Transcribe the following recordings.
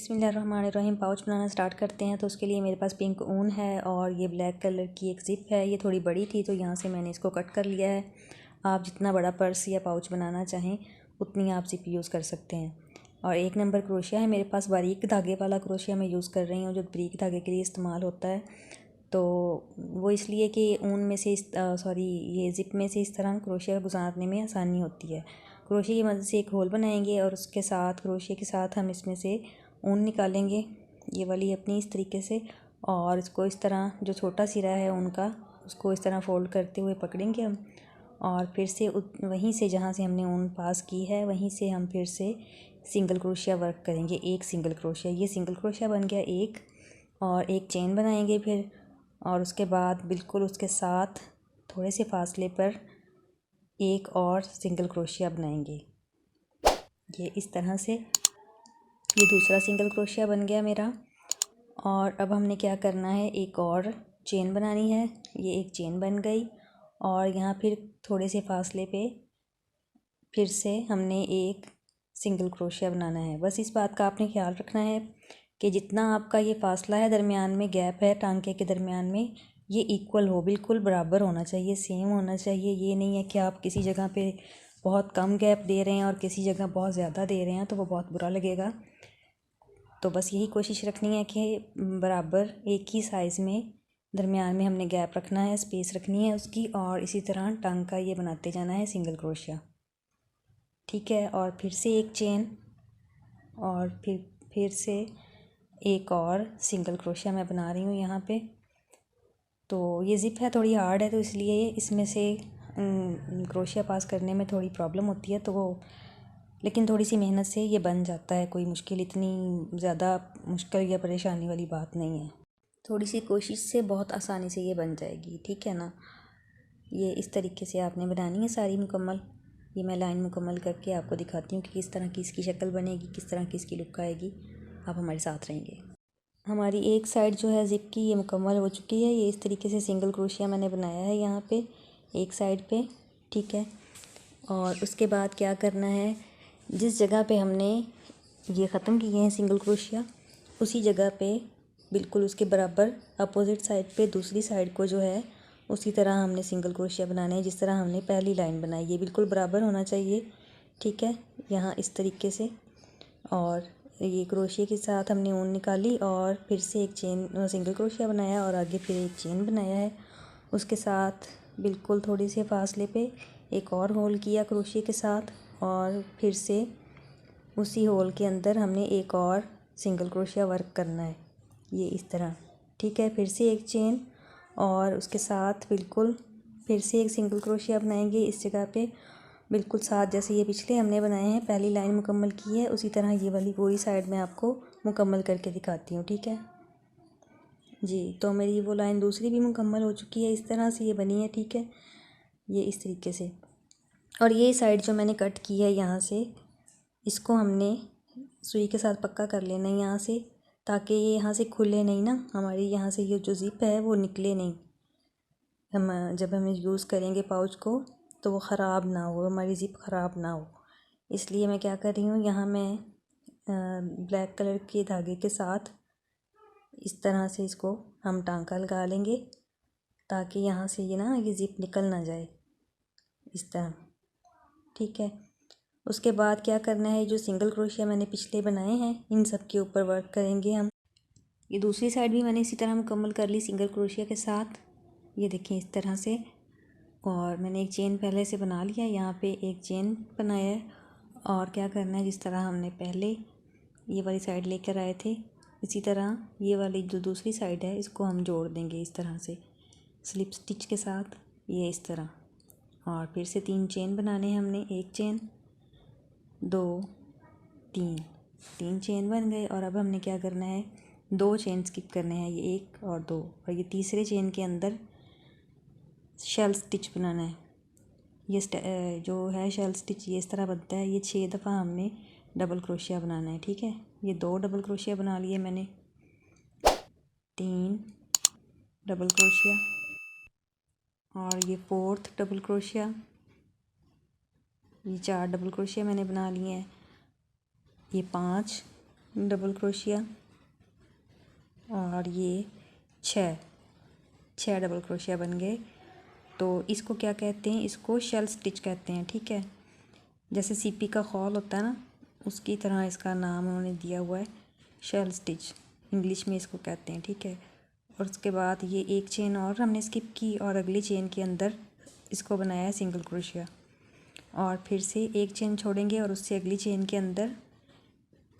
बिस्मिल्लाहिर्रहमानिर्रहीम। पाउच बनाना स्टार्ट करते हैं। तो उसके लिए मेरे पास पिंक ऊन है और ये ब्लैक कलर की एक ज़िप है। ये थोड़ी बड़ी थी तो यहाँ से मैंने इसको कट कर लिया है। आप जितना बड़ा पर्स या पाउच बनाना चाहें उतनी आप ज़िप यूज़ कर सकते हैं। और 1 नंबर क्रोशिया है मेरे पास, बारीक धागे वाला क्रोशिया मैं यूज़ कर रही हूँ जो बारीक धागे के लिए इस्तेमाल होता है। तो वो इसलिए कि ऊन में से ये ज़िप में से इस तरह क्रोशिया गुजारने में आसानी होती है। क्रोशिया की मदद से एक होल बनाएंगे और उसके साथ क्रोशिया के साथ हम इसमें से ऊन निकालेंगे, ये वाली अपनी इस तरीके से। और इसको इस तरह जो छोटा सिरा है ऊन का उसको इस तरह फोल्ड करते हुए पकड़ेंगे हम। और फिर से वहीं से जहाँ से हमने ऊन पास की है वहीं से हम फिर से सिंगल क्रोशिया वर्क करेंगे। एक सिंगल क्रोशिया, ये सिंगल क्रोशिया बन गया एक। और एक चेन बनाएंगे फिर, और उसके बाद बिल्कुल उसके साथ थोड़े से फासले पर एक और सिंगल क्रोशिया बनाएंगे। ये इस तरह से ये दूसरा सिंगल क्रोशिया बन गया मेरा। और अब हमने क्या करना है, एक और चेन बनानी है। ये एक चेन बन गई और यहाँ फिर थोड़े से फासले पे फिर से हमने एक सिंगल क्रोशिया बनाना है। बस इस बात का आपने ख्याल रखना है कि जितना आपका ये फासला है, दरमियान में गैप है टांके के दरमियान में, ये इक्वल हो, बिल्कुल बराबर होना चाहिए, सेम होना चाहिए। ये नहीं है कि आप किसी जगह पे बहुत कम गैप दे रहे हैं और किसी जगह बहुत ज़्यादा दे रहे हैं, तो वो बहुत बुरा लगेगा। तो बस यही कोशिश रखनी है कि बराबर एक ही साइज़ में दरमियान में हमने गैप रखना है, स्पेस रखनी है उसकी। और इसी तरह टंग का ये बनाते जाना है सिंगल क्रोशिया, ठीक है। और फिर से एक चेन और फिर से एक और सिंगल क्रोशिया मैं बना रही हूँ यहाँ पे। तो ये ज़िप है थोड़ी हार्ड है तो इसलिए इसमें से क्रोशिया पास करने में थोड़ी प्रॉब्लम होती है, तो वो लेकिन थोड़ी सी मेहनत से ये बन जाता है। कोई मुश्किल, इतनी ज़्यादा मुश्किल या परेशानी वाली बात नहीं है। थोड़ी सी कोशिश से बहुत आसानी से ये बन जाएगी, ठीक है ना। ये इस तरीके से आपने बनानी है सारी मुकम्मल। ये मैं लाइन मुकम्मल करके आपको दिखाती हूँ कि किस तरह की इसकी शक्ल बनेगी, किस तरह की इसकी लुक आएगी। आप हमारे साथ रहेंगे। हमारी एक साइड जो है ज़िप की ये मुकम्मल हो चुकी है। ये इस तरीके से सिंगल क्रोशिया मैंने बनाया है यहाँ पे एक साइड पे, ठीक है। और उसके बाद क्या करना है, जिस जगह पे हमने ये ख़त्म किए हैं सिंगल क्रोशिया, उसी जगह पे बिल्कुल उसके बराबर अपोजिट साइड पे दूसरी साइड को जो है उसी तरह हमने सिंगल क्रोशिया बनाने हैं जिस तरह हमने पहली लाइन बनाई। ये बिल्कुल बराबर होना चाहिए, ठीक है, यहाँ इस तरीके से। और ये क्रोशिया के साथ हमने ऊन निकाली और फिर से एक चेन सिंगल क्रोशिया बनाया और आगे फिर एक चेन बनाया है। उसके साथ बिल्कुल थोड़ी से फासले पे एक और होल किया क्रोशिया के साथ और फिर से उसी होल के अंदर हमने एक और सिंगल क्रोशिया वर्क करना है, ये इस तरह, ठीक है। फिर से एक चेन और उसके साथ बिल्कुल फिर से एक सिंगल क्रोशिया बनाएंगे इस जगह पे बिल्कुल साथ, जैसे ये पिछले हमने बनाए हैं। पहली लाइन मुकम्मल की है, उसी तरह ये वाली पूरी साइड में आपको मुकम्मल करके दिखाती हूँ, ठीक है जी। तो मेरी वो लाइन दूसरी भी मुकम्मल हो चुकी है, इस तरह से ये बनी है, ठीक है, ये इस तरीके से। और ये साइड जो मैंने कट की है यहाँ से, इसको हमने सुई के साथ पक्का कर लेना है यहाँ से, ताकि ये यहाँ से खुले नहीं ना, हमारी यहाँ से ये जो ज़िप है वो निकले नहीं। हम जब हम यूज़ करेंगे पाउच को तो वो ख़राब ना हो, हमारी ज़िप ख़राब ना हो। इसलिए मैं क्या कर रही हूँ, यहाँ मैं ब्लैक कलर के धागे के साथ इस तरह से इसको हम टांका लगा लेंगे ताकि यहाँ से ये ना ये ज़िप निकल ना जाए, इस तरह, ठीक है। उसके बाद क्या करना है, जो सिंगल क्रोशिया मैंने पिछले बनाए हैं इन सब के ऊपर वर्क करेंगे हम। ये दूसरी साइड भी मैंने इसी तरह मुकम्मल कर ली सिंगल क्रोशिया के साथ, ये देखें इस तरह से। और मैंने एक चेन पहले से बना लिया, यहाँ पे एक चेन बनाया है। और क्या करना है, जिस तरह हमने पहले ये वाली साइड लेकर आए थे इसी तरह ये वाली जो दूसरी साइड है इसको हम जोड़ देंगे इस तरह से स्लिप स्टिच के साथ, ये इस तरह। और फिर से 3 चेन बनाने हैं हमने, एक चेन, 2, 3 चेन बन गए। और अब हमने क्या करना है, 2 चेन स्किप करने हैं, ये 1 और 2, और ये तीसरे चेन के अंदर शेल स्टिच बनाना है। ये जो है शेल स्टिच ये इस तरह बनता है। ये 6 दफ़ा हमने डबल क्रोशिया बनाना है, ठीक है। ये 2 डबल क्रोशिया बना लिए मैंने, 3 डबल क्रोशिया, और ये 4th डबल क्रोशिया, ये 4 डबल क्रोशिया मैंने बना लिए हैं। ये 5 डबल क्रोशिया और ये 6 डबल क्रोशिया बन गए। तो इसको क्या कहते हैं, इसको शेल स्टिच कहते हैं। ठीक है, जैसे सीपी का खौल होता है ना, उसकी तरह इसका नाम उन्होंने दिया हुआ है, शेल स्टिच इंग्लिश में इसको कहते हैं। ठीक है, और उसके बाद ये एक चेन और हमने स्किप की और अगली चेन के अंदर इसको बनाया है सिंगल क्रोशिया, और फिर से एक चेन छोड़ेंगे और उससे अगली चेन के अंदर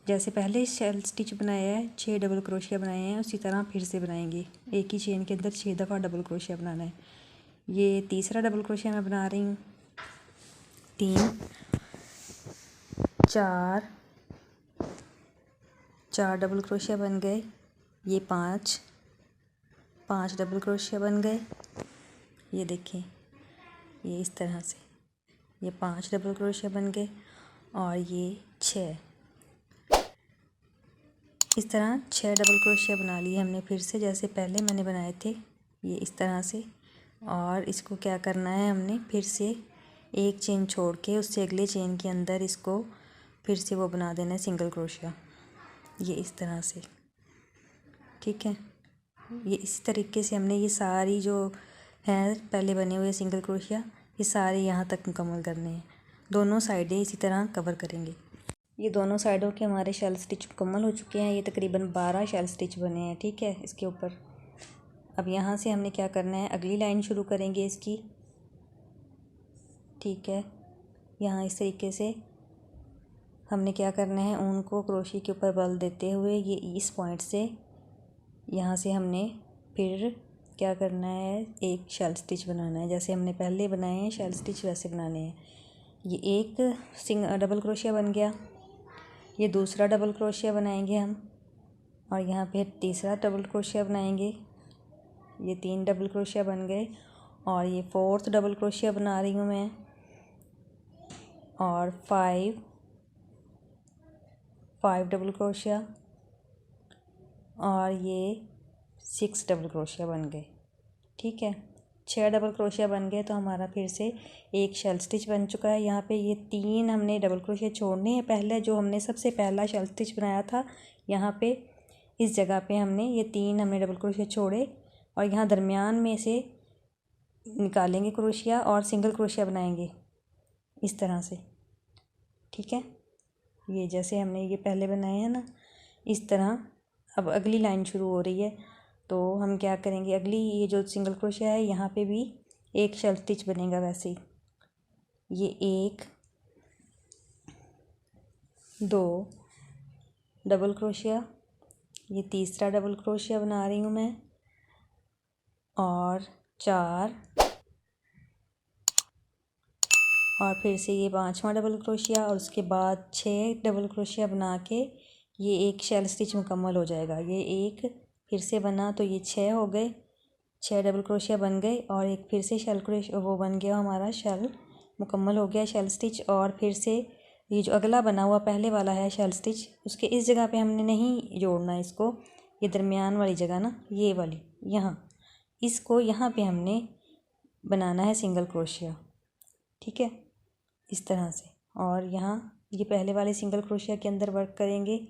जैसे पहले शेल स्टिच बनाया है 6 डबल क्रोशिया बनाए हैं, उसी तरह फिर से बनाएंगे। एक ही चेन के अंदर 6 दफ़ा डबल क्रोशिया बनाना है। ये तीसरा डबल क्रोशिया मैं बना रही हूँ। 3 4 डबल क्रोशिया बन गए। ये 5 डबल क्रोशिया बन गए। ये देखें, ये इस तरह से ये 5 डबल क्रोशिया बन गए और ये 6, इस तरह 6 डबल क्रोशिया बना लिए हमने फिर से, जैसे पहले मैंने बनाए थे, ये इस तरह से। और इसको क्या करना है, हमने फिर से एक चेन छोड़ के उससे अगले चेन के अंदर इसको फिर से वो बना देना है सिंगल क्रोशिया, ये इस तरह से। ठीक है, ये इस तरीके से हमने ये सारी जो है पहले बने हुए सिंगल क्रोशिया, ये सारे यहाँ तक मुकम्मल करने हैं। दोनों साइडें इसी तरह कवर करेंगे। ये दोनों साइडों के हमारे शेल स्टिच मुकम्मल हो चुके हैं। ये तकरीबन 12 शेल स्टिच बने हैं। ठीक है, इसके ऊपर अब यहाँ से हमने क्या करना है, अगली लाइन शुरू करेंगे इसकी। ठीक है, यहाँ इस तरीके से हमने क्या करना है, ऊन को क्रोशिया के ऊपर बल देते हुए ये इस पॉइंट से यहाँ से हमने फिर क्या करना है, एक शेल स्टिच बनाना है। जैसे हमने पहले बनाए हैं शेल स्टिच वैसे बनाने हैं। ये एक डबल क्रोशिया बन गया, ये दूसरा डबल क्रोशिया बनाएंगे हम, और यहाँ पे तीसरा डबल क्रोशिया बनाएंगे। ये 3 डबल क्रोशिया बन गए और ये 4th डबल क्रोशिया बना रही हूँ मैं, और 5 डबल क्रोशिया, और ये 6 डबल क्रोशिया बन गए। ठीक है, 6 डबल क्रोशिया बन गए तो हमारा फिर से एक शेल स्टिच बन चुका है। यहाँ पे ये 3 हमने डबल क्रोशिया छोड़ने हैं। पहले जो हमने सबसे पहला शेल स्टिच बनाया था, यहाँ पे इस जगह पे हमने ये 3 हमने डबल क्रोशिया छोड़े और यहाँ दरमियान में से निकालेंगे क्रोशिया और सिंगल क्रोशिया बनाएंगे इस तरह से। ठीक है, ये जैसे हमने ये पहले बनाए हैं ना, इस तरह। अब अगली लाइन शुरू हो रही है, तो हम क्या करेंगे, अगली ये जो सिंगल क्रोशिया है यहाँ पे भी एक शेल स्टिच बनेगा वैसे ही। ये 1 2 डबल क्रोशिया, ये तीसरा डबल क्रोशिया बना रही हूँ मैं, और 4, और फिर से ये 5वां डबल क्रोशिया, और उसके बाद 6 डबल क्रोशिया बना के ये एक शेल स्टिच मुकम्मल हो जाएगा। ये एक फिर से बना तो ये 6 हो गए, 6 डबल क्रोशिया बन गए, और एक फिर से शेल क्रोशिया वो बन गया हमारा शेल, मुकम्मल हो गया शेल स्टिच। और फिर से ये जो अगला बना हुआ पहले वाला है शेल स्टिच, उसके इस जगह पे हमने नहीं जोड़ना इसको, ये दरमियान वाली जगह ना, ये वाली यहाँ, इसको यहाँ पे हमने बनाना है सिंगल क्रोशिया। ठीक है, इस तरह से। और यहाँ ये पहले वाले सिंगल क्रोशिया के अंदर वर्क करेंगे,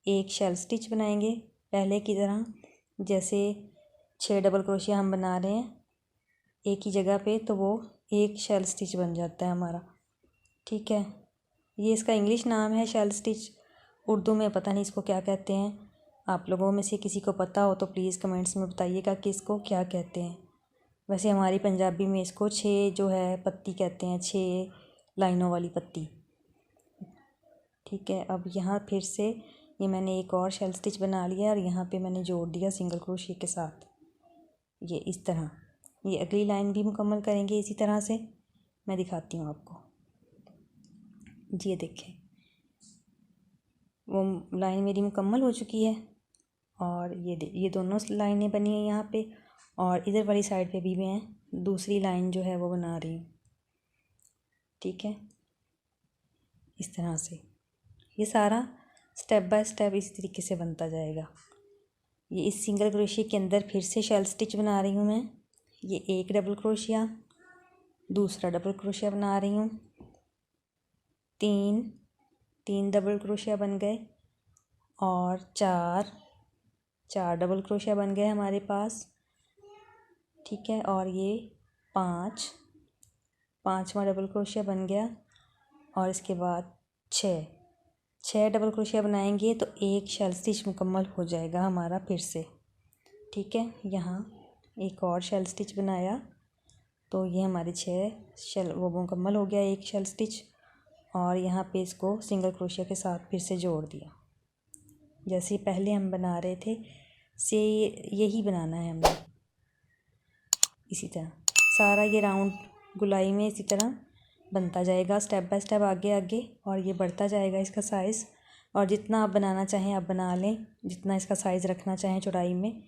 एक शेल स्टिच बनाएंगे पहले की तरह, जैसे 6 डबल क्रोशिया हम बना रहे हैं एक ही जगह पे, तो वो एक शेल स्टिच बन जाता है हमारा। ठीक है, ये इसका इंग्लिश नाम है शेल स्टिच, उर्दू में पता नहीं इसको क्या कहते हैं। आप लोगों में से किसी को पता हो तो प्लीज़ कमेंट्स में बताइएगा कि इसको क्या कहते हैं। वैसे हमारी पंजाबी में इसको 6 जो है पत्ती कहते हैं, 6 लाइनों वाली पत्ती। ठीक है, अब यहाँ फिर से ये मैंने एक और शेल स्टिच बना लिया और यहाँ पे मैंने जोड़ दिया सिंगल क्रोशिया के साथ, ये इस तरह। ये अगली लाइन भी मुकम्मल करेंगे इसी तरह से, मैं दिखाती हूँ आपको। जी ये देखें, वो लाइन मेरी मुकम्मल हो चुकी है, और ये दोनों लाइनें बनी हैं यहाँ पे, और इधर वाली साइड पे भी मैं दूसरी लाइन जो है वो बना रही हूँ। ठीक है, इस तरह से ये सारा स्टेप बाय स्टेप इसी तरीके से बनता जाएगा। ये इस सिंगल क्रोशिया के अंदर फिर से शेल स्टिच बना रही हूँ मैं। ये एक डबल क्रोशिया, दूसरा डबल क्रोशिया बना रही हूँ, 3 डबल क्रोशिया बन गए, और चार डबल क्रोशिया बन गए हमारे पास। ठीक है, और ये पाँचवा डबल क्रोशिया बन गया। और इसके बाद छः डबल क्रोशिया बनाएंगे तो एक शेल स्टिच मुकम्मल हो जाएगा हमारा फिर से। ठीक है, यहाँ एक और शेल स्टिच बनाया तो ये हमारे 6 शेल वो मुकम्मल हो गया, एक शेल स्टिच। और यहाँ पे इसको सिंगल क्रोशिया के साथ फिर से जोड़ दिया, जैसे पहले हम बना रहे थे से यही बनाना है हमने। इसी तरह सारा ये राउंड गुलाई में इसी तरह बनता जाएगा स्टेप बाय स्टेप, आगे आगे, और ये बढ़ता जाएगा इसका साइज़। और जितना आप बनाना चाहें आप बना लें, जितना इसका साइज़ रखना चाहें चौड़ाई में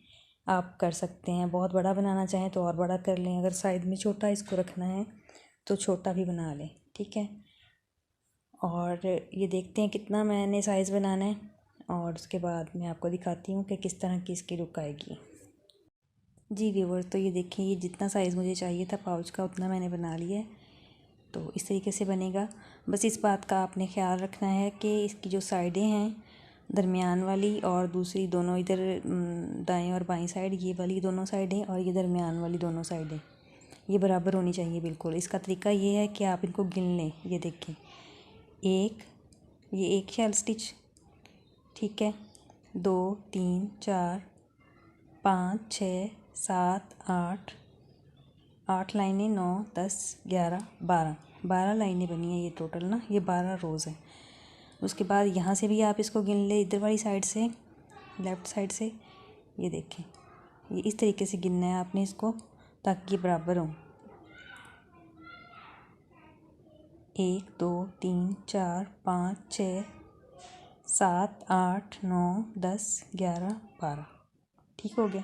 आप कर सकते हैं। बहुत बड़ा बनाना चाहें तो और बड़ा कर लें, अगर साइज़ में छोटा इसको रखना है तो छोटा भी बना लें। ठीक है, और ये देखते हैं कितना मैंने साइज़ बनाना है, और उसके बाद मैं आपको दिखाती हूँ कि किस तरह की इसकी लुक आएगी। जी व्यूअर्स, तो ये देखिए, ये जितना साइज़ मुझे चाहिए था पाउच का उतना मैंने बना लिया है। तो इस तरीके से बनेगा। बस इस बात का आपने ख्याल रखना है कि इसकी जो साइडें हैं, दरमियान वाली और दूसरी दोनों, इधर दाएं और बाएं साइड, ये वाली दोनों साइडें और ये दरमियान वाली दोनों साइडें, ये बराबर होनी चाहिए बिल्कुल। इसका तरीका ये है कि आप इनको गिन लें। ये देखें, ये एक शेल स्टिच, ठीक है, 2 3 4 5 6 7 8 लाइनें, 9 10 11 12 लाइनें बनी हैं ये टोटल ना, ये 12 रोज़ हैं। उसके बाद यहाँ से भी आप इसको गिन ले, इधर वाली साइड से, लेफ़्ट साइड से। ये देखें, ये इस तरीके से गिनना है आपने इसको ताकि ये बराबर हो। 1 2 3 4 5 6 7 8 9 10 11 12, ठीक हो गया।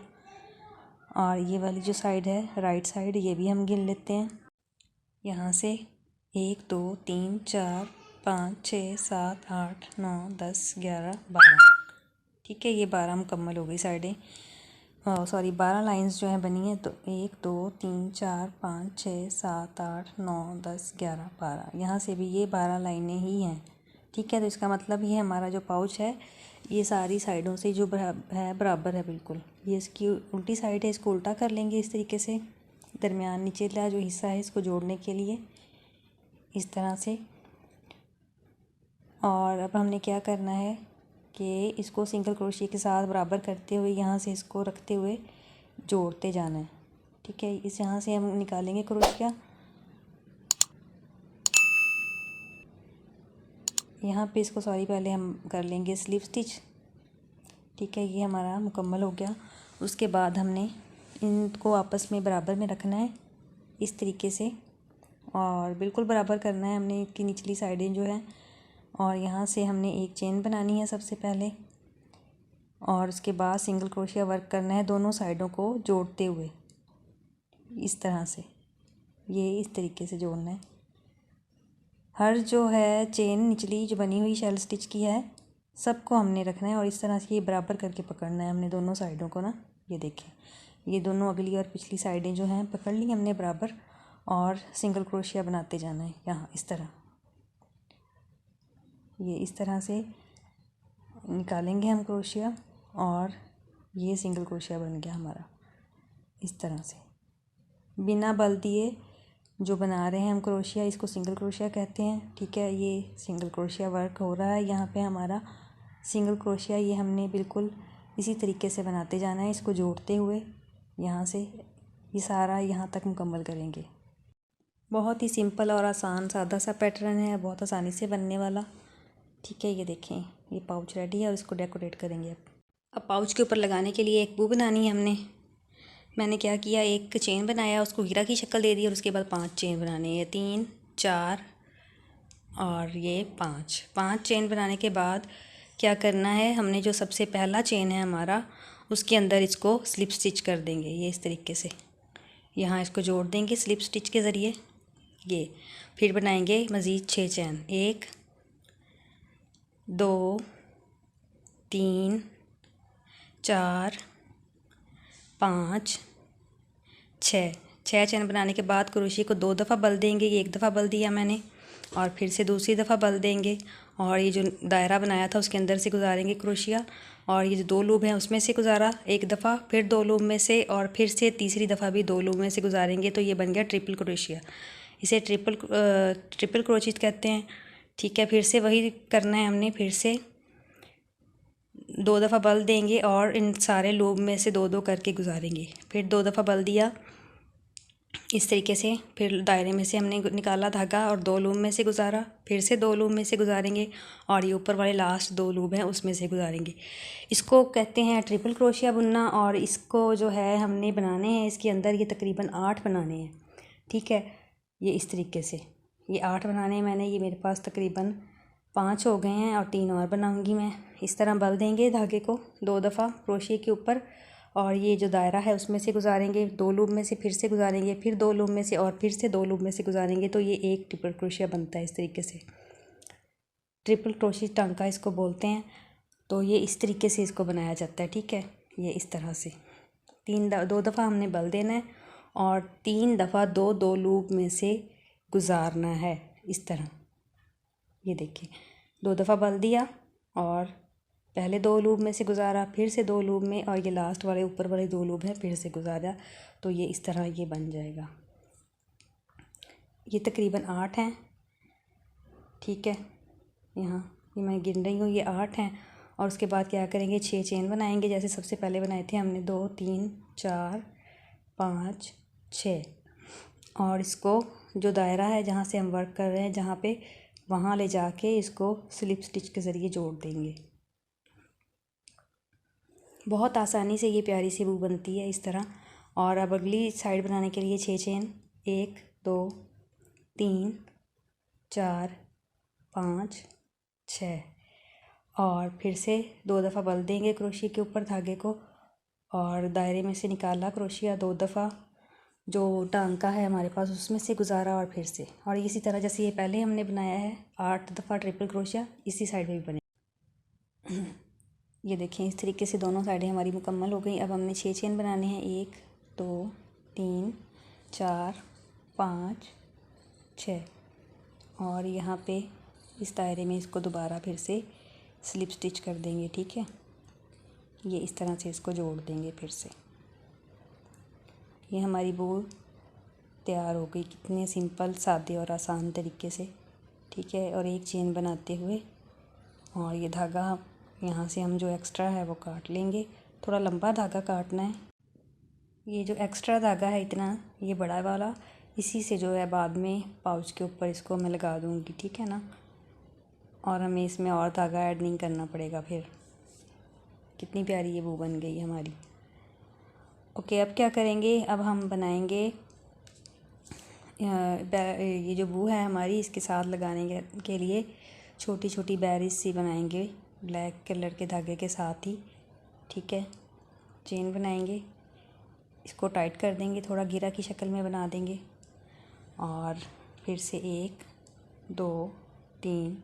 और ये वाली जो साइड है राइट साइड, ये भी हम गिन लेते हैं। यहाँ से 1 2 3 4 5 6 7 8 9 10 11 12, ठीक है, ये 12 मुकम्मल हो गई साइडें। सॉरी 12 लाइंस जो हैं बनी हैं। तो 1 2 3 4 5 6 7 8 9 10 11 12, यहाँ से भी ये 12 लाइनें ही हैं। ठीक है, तो इसका मतलब ये हमारा जो पाउच है ये सारी साइडों से जो बराबर है बिल्कुल। ये इसकी उल्टी साइड है, इसको उल्टा कर लेंगे इस तरीके से, दरमियान नीचेला जो हिस्सा है इसको जोड़ने के लिए इस तरह से। और अब हमने क्या करना है कि इसको सिंगल क्रोशिया के साथ बराबर करते हुए यहाँ से इसको रखते हुए जोड़ते जाना है। ठीक है, इस यहाँ से हम निकालेंगे क्रोशिया, यहाँ पे इसको पहले हम कर लेंगे स्लिप स्टिच। ठीक है, ये हमारा मुकम्मल हो गया। उसके बाद हमने इनको आपस में बराबर में रखना है इस तरीके से, और बिल्कुल बराबर करना है हमने इनकी निचली साइडें जो हैं। और यहाँ से हमने एक चेन बनानी है सबसे पहले, और उसके बाद सिंगल क्रोशिया वर्क करना है दोनों साइडों को जोड़ते हुए इस तरह से, ये इस तरीके से जोड़ना है। हर जो है चेन निचली जो बनी हुई शेल स्टिच की है सबको हमने रखना है, और इस तरह से ये बराबर करके पकड़ना है हमने दोनों साइडों को ना। ये देखें, ये दोनों अगली और पिछली साइडें जो हैं पकड़ ली हमने बराबर, और सिंगल क्रोशिया बनाते जाना है यहाँ इस तरह। ये इस तरह से निकालेंगे हम क्रोशिया, और ये सिंगल क्रोशिया बन गया हमारा इस तरह से। बिना बल दिए जो बना रहे हैं हम क्रोशिया, इसको सिंगल क्रोशिया कहते हैं। ठीक है, ये सिंगल क्रोशिया वर्क हो रहा है यहाँ पे हमारा सिंगल क्रोशिया। ये हमने बिल्कुल इसी तरीके से बनाते जाना है, इसको जोड़ते हुए यहाँ से ये सारा यहाँ तक मुकम्मल करेंगे। बहुत ही सिंपल और आसान सादा सा पैटर्न है, बहुत आसानी से बनने वाला। ठीक है, ये देखें, ये पाउच रेडी है और इसको डेकोरेट करेंगे। अब पाउच के ऊपर लगाने के लिए एक बू बनानी है हमने। मैंने क्या किया, एक चेन बनाया, उसको हीरा की शक्ल दे दी, और उसके बाद 5 चेन बनाने हैं, 3 4 और ये 5 चेन बनाने के बाद क्या करना है, हमने जो सबसे पहला चेन है हमारा उसके अंदर इसको स्लिप स्टिच कर देंगे। ये इस तरीके से यहाँ इसको जोड़ देंगे स्लिप स्टिच के ज़रिए। ये फिर बनाएंगे मज़ीद 6 चेन, 1 2 3 4 5 6 चेन बनाने के बाद क्रोशिया को 2 दफ़ा बल देंगे। ये एक दफ़ा बल दिया मैंने, और फिर से दूसरी दफ़ा बल देंगे, और ये जो दायरा बनाया था उसके अंदर से गुजारेंगे क्रोशिया, और ये जो 2 लूप हैं उसमें से गुजारा एक दफ़ा, फिर 2 लूप में से, और फिर से तीसरी दफ़ा भी 2 लूप में से गुजारेंगे, तो ये बन गया ट्रिपल क्रोशिया। इसे ट्रिपल क्रोशिया कहते हैं। ठीक है, फिर से वही करना है हमने, फिर से 2 दफ़ा बल देंगे और इन सारे लूप में से 2-2 करके गुजारेंगे। फिर 2 दफ़ा बल दिया इस तरीके से, फिर दायरे में से हमने निकाला धागा और 2 लूप में से गुजारा, फिर से 2 लूप में से गुजारेंगे, और ये ऊपर वाले लास्ट 2 लूप हैं उसमें से गुजारेंगे। इसको कहते हैं ट्रिपल क्रोशिया बुनना। और इसको जो है हमने बनाने हैं, इसके अंदर ये तकरीबन 8 बनाने हैं। ठीक है, ये इस तरीके से ये 8 बनाने हैं मैंने। ये मेरे पास तकरीबन 5 हो गए हैं और 3 और बनाऊंगी मैं। इस तरह बल देंगे धागे को 2 दफ़ा क्रोशिया के ऊपर, और ये जो दायरा है उसमें से गुजारेंगे, 2 लूप में से फिर से गुजारेंगे, फिर 2 लूप में से, और फिर से 2 लूप में से गुजारेंगे, तो ये एक ट्रिपल क्रोशिया बनता है इस तरीके से। ट्रिपल क्रोशिया टांका इसको बोलते हैं। तो ये इस तरीके से इसको बनाया जाता है। ठीक है, ये इस तरह से 2 दफ़ा हमने बल देना है और 3 दफ़ा 2-2 लूप में से गुजारना है इस तरह। ये देखिए, 2 दफ़ा बल दिया और पहले 2 लूप में से गुजारा, फिर से 2 लूप में, और ये लास्ट वाले ऊपर वाले 2 लूप हैं फिर से गुजारा, तो ये इस तरह ये बन जाएगा। ये तकरीबन 8 हैं। ठीक है, यहाँ ये मैं गिन रही हूँ, ये 8 हैं। और उसके बाद क्या करेंगे, 6 चेन बनाएंगे जैसे सबसे पहले बनाए थे हमने, 2 3 4 5 6। और इसको जो दायरा है जहाँ से हम वर्क कर रहे हैं, जहाँ पे, वहाँ ले जाके इसको स्लिप स्टिच के ज़रिए जोड़ देंगे। बहुत आसानी से ये प्यारी सी बू बनती है इस तरह। और अब अगली साइड बनाने के लिए 6 चेन, 1 2 3 4 5 6, और फिर से 2 दफ़ा बल देंगे क्रोशिया के ऊपर धागे को, और दायरे में से निकाला क्रोशिया 2 दफ़ा, जो टांका है हमारे पास उसमें से गुजारा, और फिर से, और इसी तरह जैसे ये पहले हमने बनाया है 8 दफ़ा ट्रिपल क्रोशिया, इसी साइड में भी बने। ये देखें, इस तरीके से दोनों साइडें हमारी मुकम्मल हो गई। अब हमने 6 चेन बनाने हैं, 1 2 3 4 5 6, और यहाँ पे इस दायरे में इसको दोबारा फिर से स्लिप स्टिच कर देंगे। ठीक है, ये इस तरह से इसको जोड़ देंगे फिर से। ये हमारी बू तैयार हो गई, कितने सिंपल, सादे और आसान तरीके से। ठीक है, और एक चेन बनाते हुए, और ये धागा यहाँ से हम जो एक्स्ट्रा है वो काट लेंगे। थोड़ा लंबा धागा काटना है। ये जो एक्स्ट्रा धागा है इतना, ये बड़ा वाला, इसी से जो है बाद में पाउच के ऊपर इसको मैं लगा दूँगी। ठीक है ना, और हमें इसमें और धागा ऐड नहीं करना पड़ेगा। फिर कितनी प्यारी ये बू बन गई हमारी। ओके, अब क्या करेंगे, अब हम बनाएंगे ये जो बू है हमारी, इसके साथ लगाने के लिए छोटी छोटी बैरिज सी बनाएंगे ब्लैक कलर के धागे के साथ ही। ठीक है, चेन बनाएंगे, इसको टाइट कर देंगे, थोड़ा घेरा की शक्ल में बना देंगे, और फिर से 1 2 3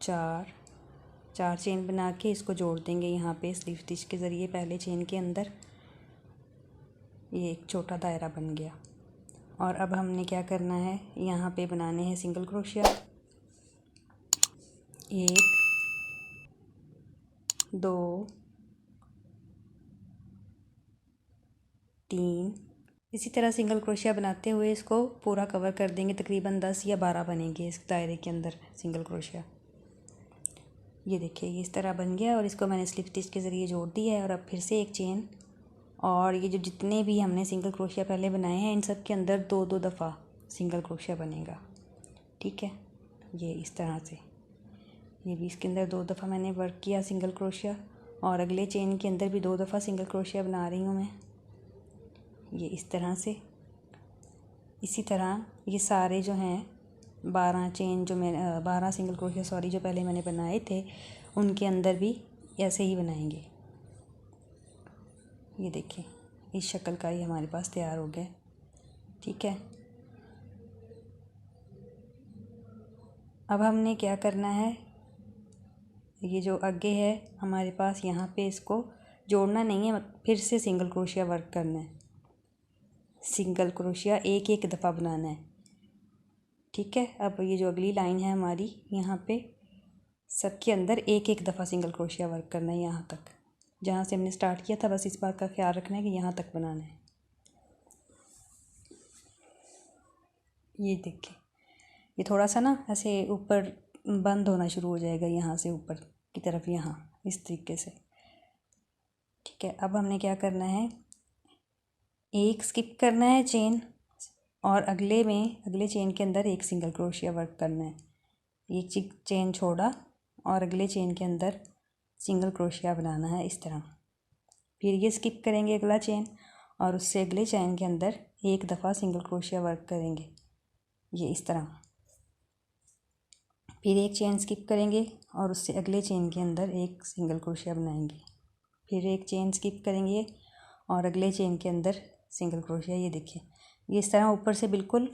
4 चेन बना के इसको जोड़ देंगे यहाँ पे स्लिप स्टिच के ज़रिए। पहले चेन के अंदर ये एक छोटा दायरा बन गया। और अब हमने क्या करना है, यहाँ पे बनाने हैं सिंगल क्रोशिया, 1 2 3। इसी तरह सिंगल क्रोशिया बनाते हुए इसको पूरा कवर कर देंगे। तकरीबन 10 या 12 बनेंगे इस दायरे के अंदर सिंगल क्रोशिया। ये देखिए, ये इस तरह बन गया, और इसको मैंने स्लिप स्टिच के ज़रिए जोड़ दिया है। और अब फिर से एक चेन, और ये जो जितने भी हमने सिंगल क्रोशिया पहले बनाए हैं, इन सब के अंदर 2-2 दफ़ा सिंगल क्रोशिया बनेगा। ठीक है, ये इस तरह से, ये भी इसके अंदर 2 दफ़ा मैंने वर्क किया सिंगल क्रोशिया, और अगले चेन के अंदर भी 2 दफ़ा सिंगल क्रोशिया बना रही हूँ मैं, ये इस तरह से। इसी तरह ये सारे जो हैं 12 चेन, जो मैंने 12 सिंगल क्रोशिया जो पहले मैंने बनाए थे, उनके अंदर भी ऐसे ही बनाएंगे। ये देखिए, इस शक्ल का ही हमारे पास तैयार हो गया। ठीक है, अब हमने क्या करना है, ये जो आगे है हमारे पास, यहाँ पे इसको जोड़ना नहीं है, फिर से सिंगल क्रोशिया वर्क करना है। सिंगल क्रोशिया एक एक दफ़ा बनाना है। ठीक है, अब ये जो अगली लाइन है हमारी, यहाँ पे सबके अंदर एक एक दफ़ा सिंगल क्रोशिया वर्क करना है यहाँ तक, जहाँ से हमने स्टार्ट किया था। बस इस बात का ख्याल रखना है कि यहाँ तक बनाना है। ये देखिए, ये थोड़ा सा ना ऐसे ऊपर बंद होना शुरू हो जाएगा, यहाँ से ऊपर की तरफ, यहाँ इस तरीके से। ठीक है, अब हमने क्या करना है, एक स्किप करना है चेन और अगले चेन के अंदर एक सिंगल क्रोशिया वर्क करना है। एक चेन छोड़ा और अगले चेन के अंदर सिंगल क्रोशिया बनाना है इस तरह। फिर ये स्किप करेंगे अगला चेन और उससे अगले चेन के अंदर एक दफ़ा सिंगल क्रोशिया वर्क करेंगे, ये इस तरह। फिर एक चेन स्किप करेंगे और उससे अगले चेन के अंदर एक सिंगल क्रोशिया बनाएंगे। फिर एक चेन स्किप करेंगे और अगले चेन के अंदर सिंगल क्रोशिया। ये देखिए, ये इस तरह ऊपर से बिल्कुल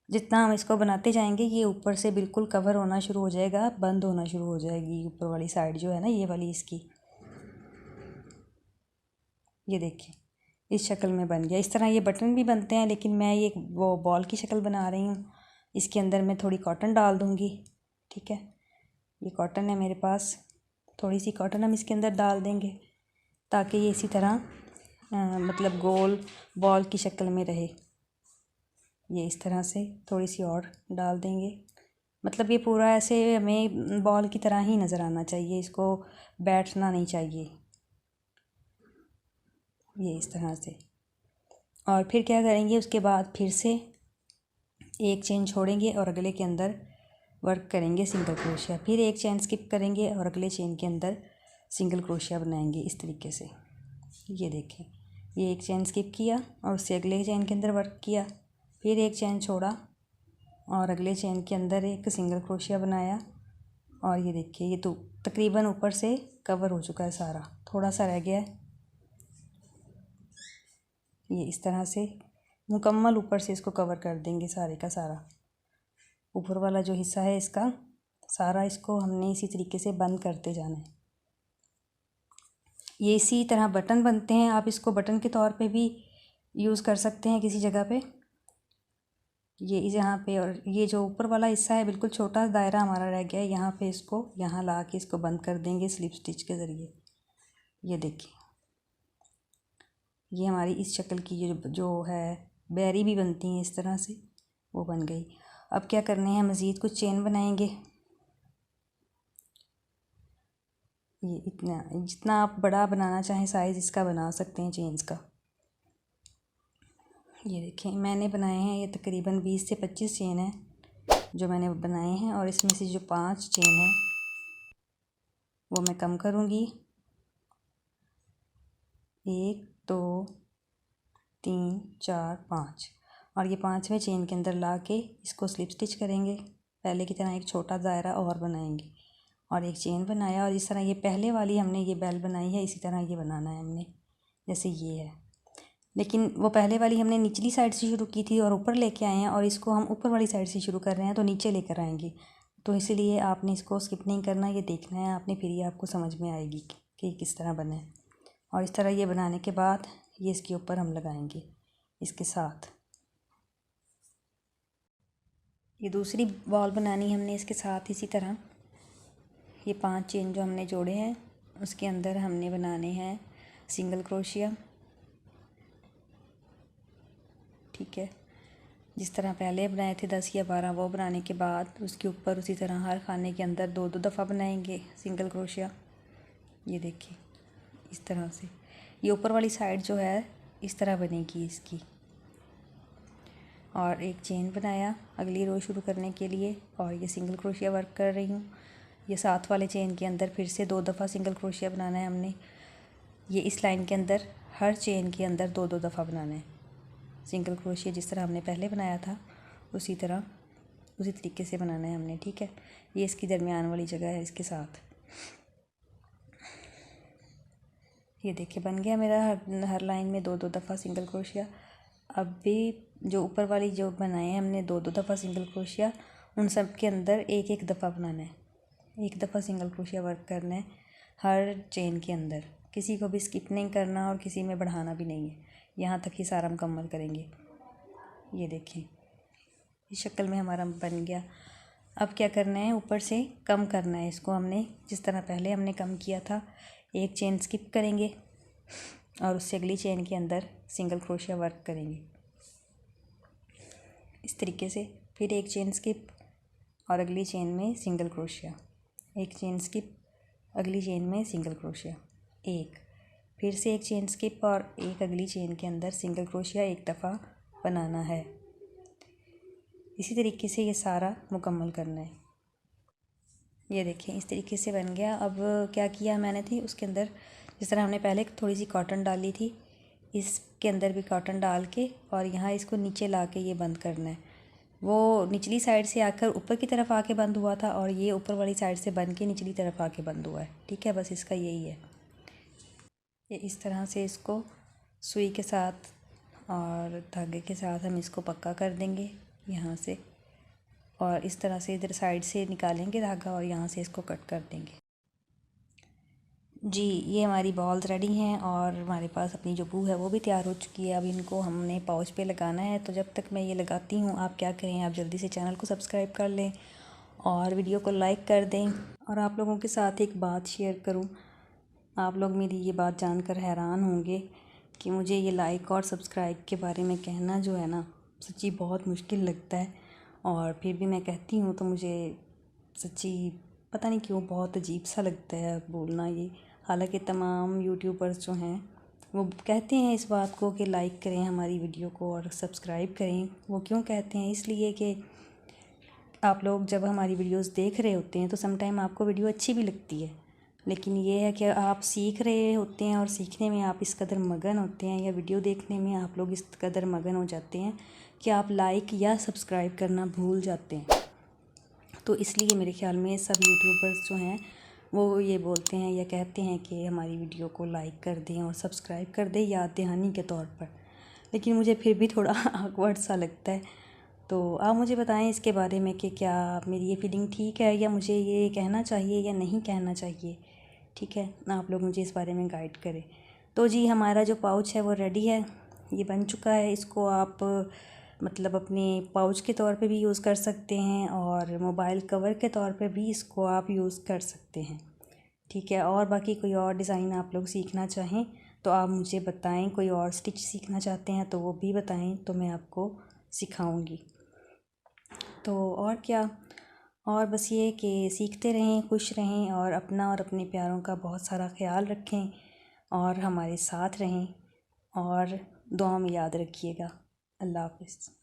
जितना हम इसको बनाते जाएंगे ये ऊपर से बिल्कुल कवर होना शुरू हो जाएगा, बंद होना शुरू हो जाएगी ऊपर वाली साइड जो है ना, ये वाली इसकी। ये देखिए, इस शक्ल में बन गया। इस तरह ये बटन भी बनते हैं, लेकिन मैं ये वो बॉल की शक्ल बना रही हूँ। इसके अंदर मैं थोड़ी कॉटन डाल दूँगी। ठीक है, ये कॉटन है मेरे पास, थोड़ी सी कॉटन हम इसके अंदर डाल देंगे ताकि ये इसी तरह मतलब गोल बॉल की शक्ल में रहे। ये इस तरह से थोड़ी सी और डाल देंगे, मतलब ये पूरा ऐसे हमें बॉल की तरह ही नज़र आना चाहिए, इसको बैठना नहीं चाहिए। ये इस तरह से। और फिर क्या करेंगे, उसके बाद फिर से एक चेन छोड़ेंगे और अगले के अंदर वर्क करेंगे सिंगल क्रोशिया। फिर एक चेन स्किप करेंगे और अगले चेन के अंदर सिंगल क्रोशिया बनाएंगे इस तरीके से। ये देखें, ये एक चेन स्किप किया और उससे अगले चेन के अंदर वर्क किया। फिर एक चेन छोड़ा और अगले चेन के अंदर एक सिंगल क्रोशिया बनाया। और ये देखिए, ये तो तकरीबन ऊपर से कवर हो चुका है सारा, थोड़ा सा रह गया है। ये इस तरह से मुकम्मल ऊपर से इसको कवर कर देंगे सारे का सारा। ऊपर वाला जो हिस्सा है इसका सारा, इसको हमने इसी तरीके से बंद करते जाना है। ये इसी तरह बटन बनते हैं, आप इसको बटन के तौर पे भी यूज़ कर सकते हैं किसी जगह पे। ये यहाँ पे, और ये जो ऊपर वाला हिस्सा है बिल्कुल छोटा दायरा हमारा रह गया है, यहाँ पे इसको यहाँ ला के इसको बंद कर देंगे स्लिप स्टिच के ज़रिए। ये देखिए, ये हमारी इस शक्ल की जो है बैरी भी बनती हैं इस तरह से, वो बन गई। अब क्या करने हैं, मज़ीद कुछ चेन बनाएंगे। ये इतना, जितना आप बड़ा बनाना चाहें साइज़ इसका बना सकते हैं चेन्स का। ये देखें, मैंने बनाए हैं ये तकरीबन 20 से 25 चेन है जो मैंने बनाए हैं, और इसमें से जो 5 चेन है वो मैं कम करूँगी। 1 2 3 4 5, और ये 5वें चेन के अंदर ला के इसको स्लिप स्टिच करेंगे। पहले की तरह एक छोटा दायरा और बनाएंगे और एक चेन बनाया, और इस तरह ये पहले वाली हमने ये बेल बनाई है, इसी तरह ये बनाना है हमने, जैसे ये है। लेकिन वो पहले वाली हमने निचली साइड से शुरू की थी और ऊपर लेके आए हैं, और इसको हम ऊपर वाली साइड से शुरू कर रहे हैं तो नीचे लेकर आएंगे। तो इसीलिए आपने इसको स्किप नहीं करना, ये देखना है आपने, फिर ये आपको समझ में आएगी कि किस तरह बना है। और इस तरह ये बनाने के बाद ये इसके ऊपर हम लगाएंगे इसके साथ। ये दूसरी बॉल बनानी हमने इसके साथ इसी तरह। ये 5 चेन जो हमने जोड़े हैं उसके अंदर हमने बनाने हैं सिंगल क्रोशिया। ठीक है, जिस तरह पहले बनाए थे 10 या 12, वो बनाने के बाद उसके ऊपर उसी तरह हर खाने के अंदर 2-2 दफ़ा बनाएंगे सिंगल क्रोशिया। ये देखिए, इस तरह से ये ऊपर वाली साइड जो है इस तरह बनेगी इसकी। और एक चेन बनाया अगली रो शुरू करने के लिए, और ये सिंगल क्रोशिया वर्क कर रही हूँ। ये साथ वाले चेन के अंदर फिर से 2 दफ़ा सिंगल क्रोशिया बनाना है हमने। ये इस लाइन के अंदर हर चेन के अंदर 2-2 दफ़ा बनाना है सिंगल क्रोशिया, जिस तरह हमने पहले बनाया था उसी तरह उसी तरीके से बनाना है हमने। ठीक है, ये इसकी दरमियान वाली जगह है इसके साथ। ये देखिए, बन गया मेरा हर लाइन में 2-2 दफ़ा सिंगल क्रोशिया। अब भी जो ऊपर वाली जो बनाए हैं हमने 2-2 दफ़ा सिंगल क्रोशिया, उन सब के अंदर 1-1 दफ़ा बनाना है, 1 दफ़ा सिंगल क्रोशिया वर्क करना है हर चेन के अंदर। किसी को भी स्किप नहीं करना और किसी में बढ़ाना भी नहीं है, यहाँ तक ही सारा मुकम्मल करेंगे। ये देखिए, इस शक्ल में हमारा बन गया। अब क्या करना है, ऊपर से कम करना है इसको। हमने जिस तरह पहले हमने कम किया था, एक चेन स्किप करेंगे और उससे अगली चेन के अंदर सिंगल क्रोशिया वर्क करेंगे इस तरीके से। फिर एक चेन स्किप और अगली चेन में सिंगल क्रोशिया, एक चेन स्किप, अगली चेन में सिंगल क्रोशिया, एक, फिर से एक चेन स्किप और एक अगली चेन के अंदर सिंगल क्रोशिया एक दफ़ा बनाना है। इसी तरीके से ये सारा मुकम्मल करना है। ये देखें इस तरीके से बन गया। अब क्या किया मैंने थी, उसके अंदर जिस तरह हमने पहले थोड़ी सी कॉटन डाली थी, इसके अंदर भी कॉटन डाल के और यहाँ इसको नीचे ला के ये बंद करना है। वो निचली साइड से आकर ऊपर की तरफ आके बंद हुआ था और ये ऊपर वाली साइड से बन के निचली तरफ आके बंद हुआ है। ठीक है, बस इसका यही है। ये इस तरह से इसको सुई के साथ और धागे के साथ हम इसको पक्का कर देंगे यहाँ से, और इस तरह से इधर साइड से निकालेंगे धागा और यहाँ से इसको कट कर देंगे। जी, ये हमारी बॉल्स रेडी हैं और हमारे पास अपनी जो बू है वो भी तैयार हो चुकी है। अब इनको हमने पाउच पे लगाना है। तो जब तक मैं ये लगाती हूँ, आप क्या करें, आप जल्दी से चैनल को सब्सक्राइब कर लें और वीडियो को लाइक कर दें। और आप लोगों के साथ एक बात शेयर करूँ, आप लोग मेरी ये बात जानकर हैरान होंगे कि मुझे ये लाइक और सब्सक्राइब के बारे में कहना जो है ना, सच्ची बहुत मुश्किल लगता है। और फिर भी मैं कहती हूँ तो मुझे सच्ची पता नहीं क्यों बहुत अजीब सा लगता है बोलना ये। हालांकि तमाम यूट्यूबर्स जो हैं वो कहते हैं इस बात को कि लाइक करें हमारी वीडियो को और सब्सक्राइब करें। वो क्यों कहते हैं, इसलिए कि आप लोग जब हमारी वीडियोस देख रहे होते हैं तो समटाइम आपको वीडियो अच्छी भी लगती है, लेकिन ये है कि आप सीख रहे होते हैं और सीखने में आप इस कदर मगन होते हैं, या वीडियो देखने में आप लोग इस कदर मगन हो जाते हैं कि आप लाइक या सब्सक्राइब करना भूल जाते हैं। तो इसलिए मेरे ख़्याल में सब यूट्यूबर्स जो हैं वो ये बोलते हैं या कहते हैं कि हमारी वीडियो को लाइक कर दें और सब्सक्राइब कर दें याद दहानी के तौर पर। लेकिन मुझे फिर भी थोड़ा ऑकवर्ड सा लगता है। तो आप मुझे बताएं इसके बारे में कि क्या मेरी ये फीलिंग ठीक है या मुझे ये कहना चाहिए या नहीं कहना चाहिए। ठीक है, आप लोग मुझे इस बारे में गाइड करें। तो जी, हमारा जो पाउच है वो रेडी है, ये बन चुका है। इसको आप मतलब अपने पाउच के तौर पे भी यूज़ कर सकते हैं और मोबाइल कवर के तौर पे भी इसको आप यूज़ कर सकते हैं। ठीक है, और बाकी कोई और डिज़ाइन आप लोग सीखना चाहें तो आप मुझे बताएं। कोई और स्टिच सीखना चाहते हैं तो वो भी बताएं, तो मैं आपको सिखाऊंगी। तो और क्या, और बस ये कि सीखते रहें, खुश रहें और अपना और अपने प्यारों का बहुत सारा ख्याल रखें और हमारे साथ रहें और दुआ में याद रखिएगा। अल्लाह हाफ़िज़।